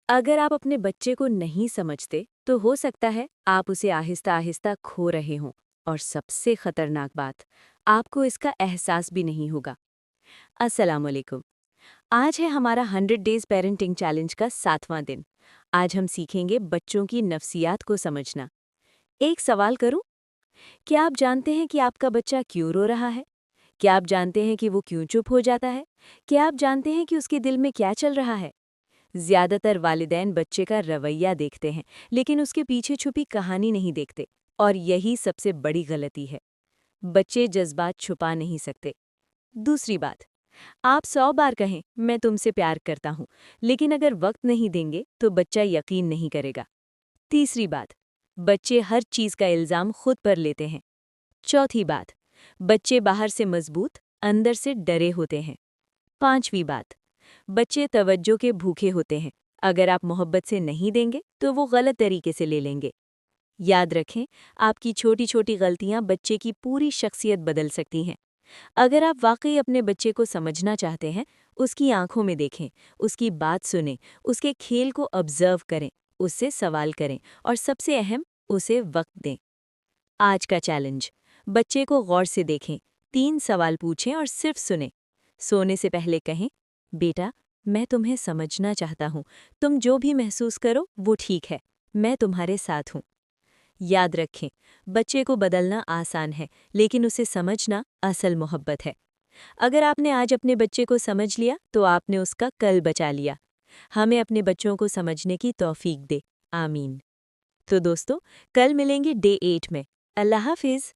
अगर आप अपने बच्चे को नहीं समझते, तो हो सकता है आप उसे आहिस्ता आहिस्ता खो रहे हों। और सबसे खतरनाक बात, आपको इसका एहसास भी नहीं होगा। अस्सलाम वालेकुम। आज है हमारा 100 डेज पेरेंटिंग चैलेंज का 7वां दिन। आज हम सीखेंगे बच्चों की नफ्सियात को समझना। एक सवाल करूं? क्या आप जानते हैं कि आपका बच्चा क्यों रो रहा है? क्या आप जानते हैं कि वो क्यों चुप हो जाता है? क्या आप जानते हैं कि उसके दिल में क्या चल रहा है? ज्यादातर वालिदैन बच्चे का रवैया देखते हैं, लेकिन उसके पीछे छुपी कहानी नहीं देखते। और यही सबसे बड़ी गलती है। बच्चे जज्बात छुपा नहीं सकते। दूसरी बात, आप 100 बार कहें मैं तुमसे प्यार करता हूं, लेकिन अगर वक्त नहीं देंगे तो बच्चा यकीन नहीं करेगा। तीसरी बात, बच्चे हर चीज का इल्जाम खुद पर लेते हैं। चौथी बात, बच्चे बाहर से मजबूत, अंदर से डरे होते हैं। पांचवी बात, बच्चे तवज्जो के भूखे होते हैं। अगर आप मोहब्बत से नहीं देंगे तो वो गलत तरीके से ले लेंगे। याद रखें, आपकी छोटी छोटी गलतियां बच्चे की पूरी शख्सियत बदल सकती हैं। अगर आप वाकई अपने बच्चे को समझना चाहते हैं, उसकी आंखों में देखें, उसकी बात सुनें, उसके खेल को ऑब्जर्व करें, उससे सवाल करें और सबसे अहम, उसे वक्त दें। आज का चैलेंज, बच्चे को गौर से देखें, 3 सवाल पूछें और सिर्फ सुनें। सोने से पहले कहें, बेटा, मैं तुम्हें समझना चाहता हूँ। तुम जो भी महसूस करो वो ठीक है। मैं तुम्हारे साथ हूँ। याद रखें, बच्चे को बदलना आसान है, लेकिन उसे समझना असल मोहब्बत है। अगर आपने आज अपने बच्चे को समझ लिया, तो आपने उसका कल बचा लिया। हमें अपने बच्चों को समझने की तौफीक दे। आमीन। तो दोस्तों, कल मिलेंगे डे 8 में। अल्लाह हाफिज़।